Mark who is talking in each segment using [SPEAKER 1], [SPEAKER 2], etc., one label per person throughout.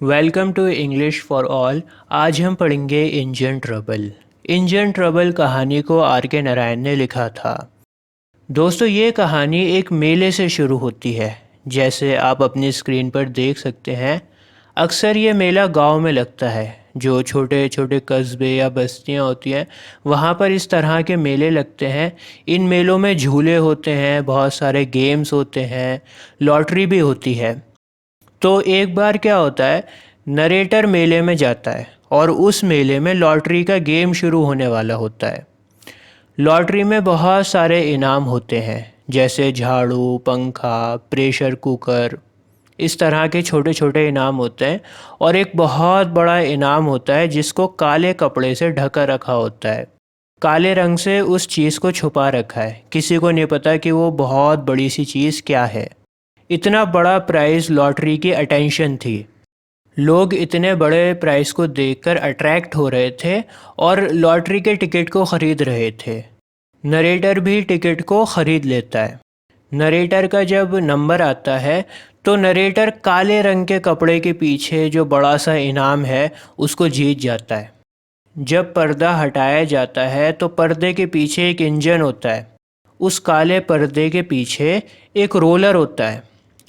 [SPEAKER 1] Welcome to English for all. आज हम पढ़ेंगे इंजन ट्रबल। इंजन ट्रबल कहानी को आर के नारायण ने लिखा था। दोस्तों, ये कहानी एक मेले से शुरू होती है। जैसे आप अपनी स्क्रीन पर देख सकते हैं, अक्सर ये मेला गांव में लगता है। जो छोटे छोटे कस्बे या बस्तियां होती हैं, वहाँ पर इस तरह के मेले लगते हैं। इन मेलों में झूले होते हैं, बहुत सारे गेम्स होते हैं, लॉटरी भी होती है। तो एक बार क्या होता है, नरेटर मेले में जाता है और उस मेले में लॉटरी का गेम शुरू होने वाला होता है। लॉटरी में बहुत सारे इनाम होते हैं, जैसे झाड़ू, पंखा, प्रेशर कुकर। इस तरह के छोटे छोटे इनाम होते हैं और एक बहुत बड़ा इनाम होता है जिसको काले कपड़े से ढका रखा होता है। काले रंग से उस चीज़ को छुपा रखा है, किसी को नहीं पता कि वो बहुत बड़ी सी चीज़ क्या है। इतना बड़ा प्राइज़ लॉटरी की अटेंशन थी। लोग इतने बड़े प्राइस को देखकर अट्रैक्ट हो रहे थे और लॉटरी के टिकट को ख़रीद रहे थे। नरेटर भी टिकट को ख़रीद लेता है। नरेटर का जब नंबर आता है तो नरेटर काले रंग के कपड़े के पीछे जो बड़ा सा इनाम है उसको जीत जाता है। जब पर्दा हटाया जाता है तो पर्दे के पीछे एक इंजन होता है। उस काले पर्दे के पीछे एक रोलर होता है,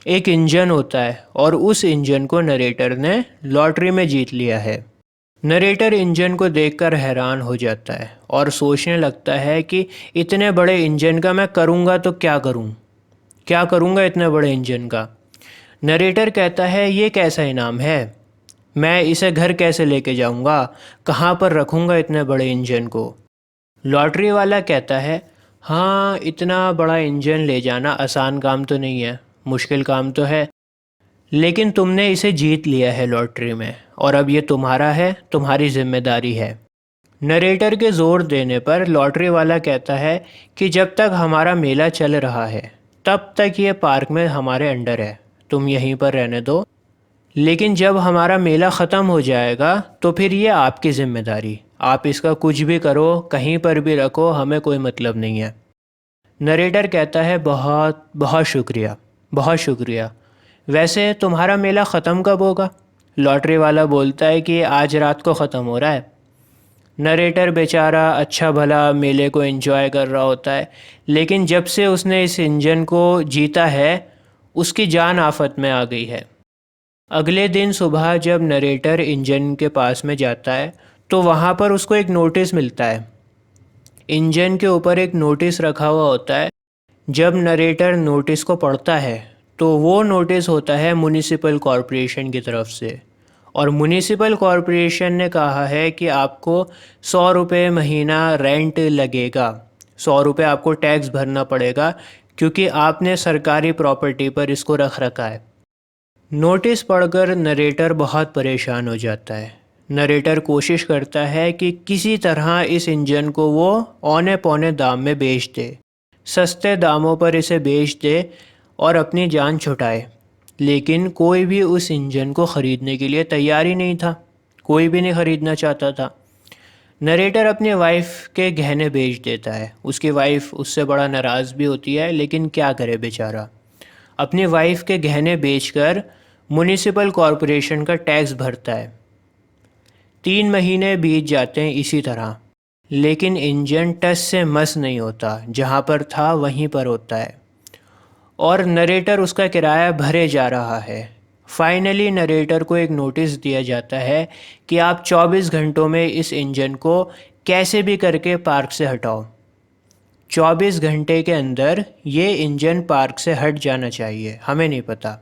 [SPEAKER 1] एक इंजन होता है और उस इंजन को नरेटर ने लॉटरी में जीत लिया है। नरेटर इंजन को देखकर हैरान हो जाता है और सोचने लगता है कि इतने बड़े इंजन का मैं करूँगा तो क्या करूँ, क्या करूँगा इतने बड़े इंजन का। नरेटर कहता है, ये कैसा इनाम है, मैं इसे घर कैसे लेके जाऊँगा, कहाँ पर रखूँगा इतने बड़े इंजन को। लॉटरी वाला कहता है, हाँ, इतना बड़ा इंजन ले जाना आसान काम तो नहीं है, मुश्किल काम तो है, लेकिन तुमने इसे जीत लिया है लॉटरी में और अब ये तुम्हारा है, तुम्हारी जिम्मेदारी है। नरेटर के ज़ोर देने पर लॉटरी वाला कहता है कि जब तक हमारा मेला चल रहा है तब तक ये पार्क में हमारे अंडर है, तुम यहीं पर रहने दो। लेकिन जब हमारा मेला ख़त्म हो जाएगा तो फिर ये आपकी ज़िम्मेदारी, आप इसका कुछ भी करो, कहीं पर भी रखो, हमें कोई मतलब नहीं है। नरेटर कहता है, बहुत बहुत शुक्रिया, बहुत शुक्रिया। वैसे तुम्हारा मेला ख़त्म कब होगा? लॉटरी वाला बोलता है कि आज रात को ख़त्म हो रहा है। नरेटर बेचारा अच्छा भला मेले को एंजॉय कर रहा होता है, लेकिन जब से उसने इस इंजन को जीता है उसकी जान आफत में आ गई है। अगले दिन सुबह जब नरेटर इंजन के पास में जाता है तो वहाँ पर उसको एक नोटिस मिलता है। इंजन के ऊपर एक नोटिस रखा हुआ होता है। जब नरेटर नोटिस को पढ़ता है तो वो नोटिस होता है म्युनिसिपल कॉरपोरेशन की तरफ से, और म्युनिसिपल कॉरपोरेशन ने कहा है कि आपको 100 रुपये महीना रेंट लगेगा, 100 रुपये आपको टैक्स भरना पड़ेगा, क्योंकि आपने सरकारी प्रॉपर्टी पर इसको रख रखा है। नोटिस पढ़कर नरेटर बहुत परेशान हो जाता है। नरेटर कोशिश करता है कि किसी तरह इस इंजन को वो औने पौने दाम में बेच दे, सस्ते दामों पर इसे बेच दे और अपनी जान छुटाए। लेकिन कोई भी उस इंजन को ख़रीदने के लिए तैयार ही नहीं था, कोई भी नहीं ख़रीदना चाहता था। नरेटर अपनी वाइफ के गहने बेच देता है। उसकी वाइफ उससे बड़ा नाराज़ भी होती है, लेकिन क्या करे बेचारा। अपनी वाइफ के गहने बेचकर म्युनिसिपल कॉरपोरेशन का टैक्स भरता है। 3 महीने बीत जाते हैं इसी तरह, लेकिन इंजन टस से मस नहीं होता, जहाँ पर था वहीं पर होता है और नरेटर उसका किराया भरे जा रहा है। फाइनली नरेटर को एक नोटिस दिया जाता है कि आप 24 घंटों में इस इंजन को कैसे भी करके पार्क से हटाओ। 24 घंटे के अंदर ये इंजन पार्क से हट जाना चाहिए, हमें नहीं पता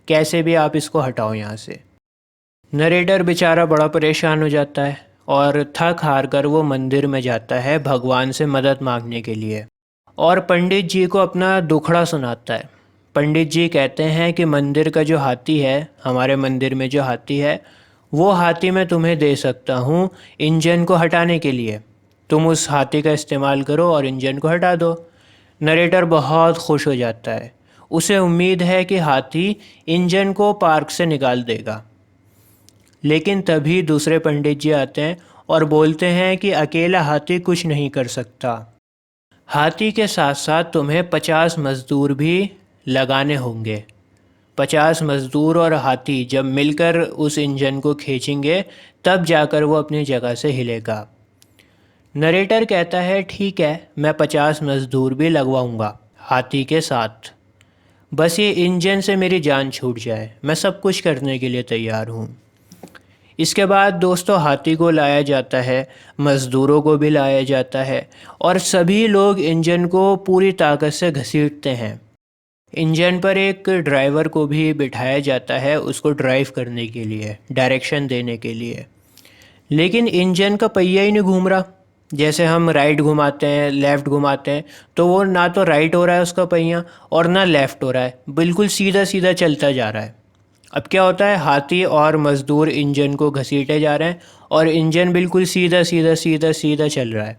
[SPEAKER 1] कैसे भी आप इसको हटाओ यहाँ से। नरेटर बेचारा बड़ा परेशान हो जाता है और थक हार कर वो मंदिर में जाता है भगवान से मदद मांगने के लिए, और पंडित जी को अपना दुखड़ा सुनाता है। पंडित जी कहते हैं कि मंदिर का जो हाथी है, हमारे मंदिर में जो हाथी है, वो हाथी मैं तुम्हें दे सकता हूँ इंजन को हटाने के लिए। तुम उस हाथी का इस्तेमाल करो और इंजन को हटा दो। नरेटर बहुत खुश हो जाता है। उसे उम्मीद है कि हाथी इंजन को पार्क से निकाल देगा। लेकिन तभी दूसरे पंडित जी आते हैं और बोलते हैं कि अकेला हाथी कुछ नहीं कर सकता, हाथी के साथ साथ तुम्हें 50 मज़दूर भी लगाने होंगे। 50 मज़दूर और हाथी जब मिलकर उस इंजन को खींचेंगे तब जाकर वो अपनी जगह से हिलेगा। नरेटर कहता है ठीक है, मैं 50 मज़दूर भी लगवाऊंगा हाथी के साथ, बस ये इंजन से मेरी जान छूट जाए, मैं सब कुछ करने के लिए तैयार हूँ। इसके बाद दोस्तों हाथी को लाया जाता है, मज़दूरों को भी लाया जाता है और सभी लोग इंजन को पूरी ताकत से घसीटते हैं। इंजन पर एक ड्राइवर को भी बिठाया जाता है उसको ड्राइव करने के लिए, डायरेक्शन देने के लिए। लेकिन इंजन का पहिया ही नहीं घूम रहा। जैसे हम राइट घुमाते हैं, लेफ़्ट घुमाते हैं, तो वो ना तो राइट हो रहा है उसका पहिया और ना लेफ़्ट हो रहा है, बिल्कुल सीधा सीधा चलता जा रहा है। अब क्या होता है, हाथी और मज़दूर इंजन को घसीटे जा रहे हैं और इंजन बिल्कुल सीधा सीधा सीधा सीधा चल रहा है।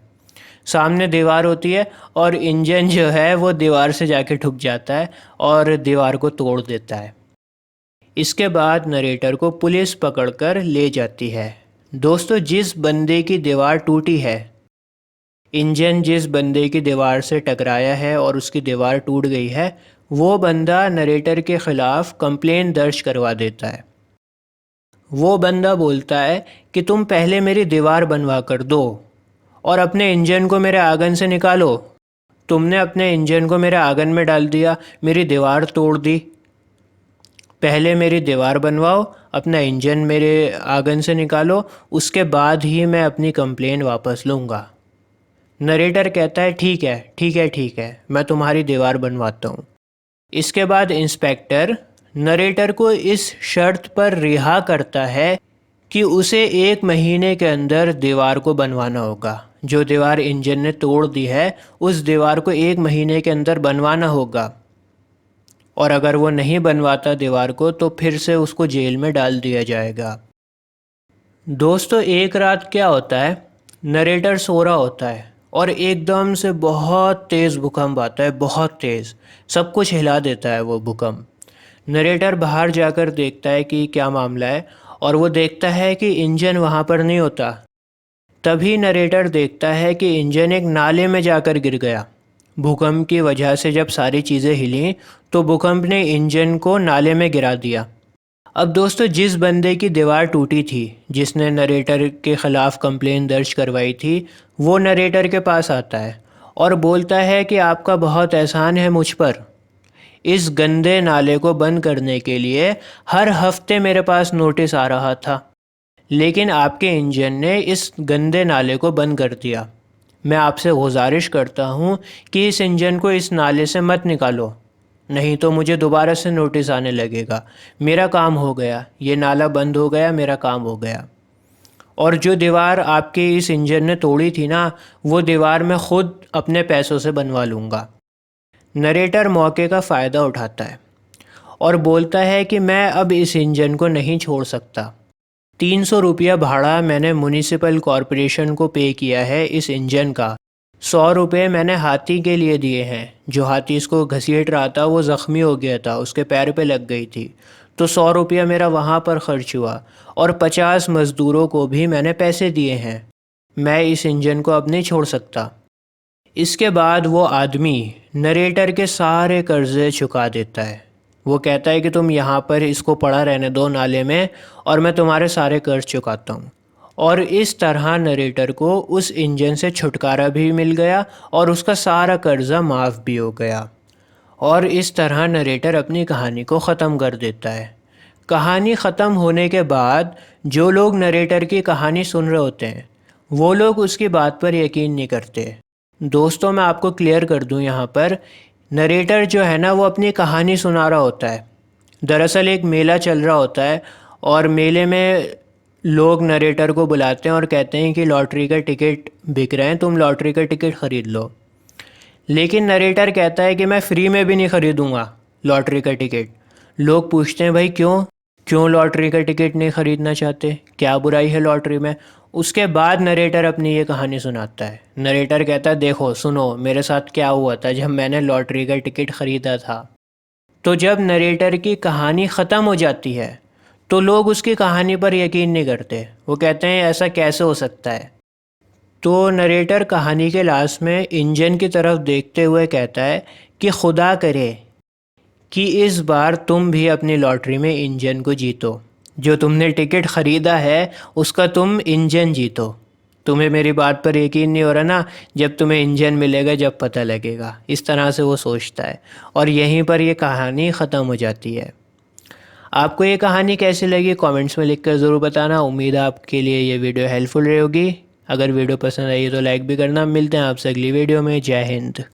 [SPEAKER 1] सामने दीवार होती है और इंजन जो है वो दीवार से जाके ठुक जाता है और दीवार को तोड़ देता है। इसके बाद नरेटर को पुलिस पकड़कर ले जाती है। दोस्तों जिस बंदे की दीवार टूटी है, इंजन जिस बंदे की दीवार से टकराया है और उसकी दीवार टूट गई है, वो बंदा नरेटर के ख़िलाफ़ कंप्लेंट दर्ज करवा देता है। वो बंदा बोलता है कि तुम पहले मेरी दीवार बनवा कर दो और अपने इंजन को मेरे आंगन से निकालो। तुमने अपने इंजन को मेरे आंगन में डाल दिया, मेरी दीवार तोड़ दी। पहले मेरी दीवार बनवाओ, अपना इंजन मेरे आंगन से निकालो, उसके बाद ही मैं अपनी कंप्लेंट वापस लूँगा। नरेटर कहता है ठीक है ठीक है ठीक है, मैं तुम्हारी दीवार बनवाता हूँ। इसके बाद इंस्पेक्टर नरेटर को इस शर्त पर रिहा करता है कि उसे 1 महीने के अंदर दीवार को बनवाना होगा। जो दीवार इंजन ने तोड़ दी है उस दीवार को 1 महीने के अंदर बनवाना होगा, और अगर वो नहीं बनवाता दीवार को तो फिर से उसको जेल में डाल दिया जाएगा। दोस्तों एक रात क्या होता है, नरेटर सो रहा होता है और एकदम से बहुत तेज़ भूकंप आता है, बहुत तेज़, सब कुछ हिला देता है वो भूकंप। नरेटर बाहर जाकर देखता है कि क्या मामला है और वो देखता है कि इंजन वहाँ पर नहीं होता। तभी नरेटर देखता है कि इंजन एक नाले में जाकर गिर गया। भूकंप की वजह से जब सारी चीज़ें हिली तो भूकंप ने इंजन को नाले में गिरा दिया। अब दोस्तों जिस बंदे की दीवार टूटी थी, जिसने नरेटर के ख़िलाफ़ कंप्लेन दर्ज करवाई थी, वो नरेटर के पास आता है और बोलता है कि आपका बहुत एहसान है मुझ पर। इस गंदे नाले को बंद करने के लिए हर हफ्ते मेरे पास नोटिस आ रहा था, लेकिन आपके इंजन ने इस गंदे नाले को बंद कर दिया। मैं आपसे गुजारिश करता हूँ कि इस इंजन को इस नाले से मत निकालो, नहीं तो मुझे दोबारा से नोटिस आने लगेगा। मेरा काम हो गया, ये नाला बंद हो गया, मेरा काम हो गया। और जो दीवार आपके इस इंजन ने तोड़ी थी ना, वो दीवार मैं ख़ुद अपने पैसों से बनवा लूँगा। नरेटर मौके का फ़ायदा उठाता है और बोलता है कि मैं अब इस इंजन को नहीं छोड़ सकता। 300 रुपया भाड़ा मैंने म्युनिसिपल कॉरपोरेशन को पे किया है इस इंजन का। 100 रुपये मैंने हाथी के लिए दिए हैं, जो हाथी इसको घसीट रहा था वो ज़ख्मी हो गया था, उसके पैर पे लग गई थी, तो 100 रुपया मेरा वहाँ पर ख़र्च हुआ। और 50 मज़दूरों को भी मैंने पैसे दिए हैं। मैं इस इंजन को अब नहीं छोड़ सकता। इसके बाद वो आदमी नरेटर के सारे कर्ज़े चुका देता है। वो कहता है कि तुम यहाँ पर इसको पड़ा रहने दो नाले में और मैं तुम्हारे सारे कर्ज चुकाता हूँ। और इस तरह नरेटर को उस इंजन से छुटकारा भी मिल गया और उसका सारा कर्ज़ा माफ़ भी हो गया। और इस तरह नरेटर अपनी कहानी को ख़त्म कर देता है। कहानी ख़त्म होने के बाद जो लोग नरेटर की कहानी सुन रहे होते हैं वो लोग उसकी बात पर यकीन नहीं करते। दोस्तों मैं आपको क्लियर कर दूं, यहाँ पर नरेटर जो है ना वो अपनी कहानी सुना रहा होता है। दरअसल एक मेला चल रहा होता है और मेले में लोग नरेटर को बुलाते हैं और कहते हैं कि लॉटरी का टिकट बिक रहे हैं, तुम लॉटरी का टिकट ख़रीद लो। लेकिन नरेटर कहता है कि मैं फ्री में भी नहीं ख़रीदूँगा लॉटरी का टिकट। लोग पूछते हैं भाई क्यों क्यों लॉटरी का टिकट नहीं ख़रीदना चाहते, क्या बुराई है लॉटरी में। उसके बाद नरेटर अपनी ये कहानी सुनाता है। नरेटर कहता है देखो सुनो मेरे साथ क्या हुआ था जब मैंने लॉटरी का टिकट ख़रीदा था। तो जब नरेटर की कहानी ख़त्म हो जाती है तो लोग उसकी कहानी पर यकीन नहीं करते। वो कहते हैं ऐसा कैसे हो सकता है। तो नरेटर कहानी के लास्ट में इंजन की तरफ देखते हुए कहता है कि खुदा करे कि इस बार तुम भी अपनी लॉटरी में इंजन को जीतो। जो तुमने टिकट ख़रीदा है उसका तुम इंजन जीतो। तुम्हें मेरी बात पर यकीन नहीं हो रहा ना? जब तुम्हें इंजन मिलेगा जब पता लगेगा। इस तरह से वो सोचता है और यहीं पर ये कहानी ख़त्म हो जाती है। आपको ये कहानी कैसी लगी कमेंट्स में लिखकर ज़रूर बताना। उम्मीद है आपके लिए ये वीडियो हेल्पफुल रही होगी। अगर वीडियो पसंद आई तो लाइक भी करना। मिलते हैं आपसे अगली वीडियो में। जय हिंद।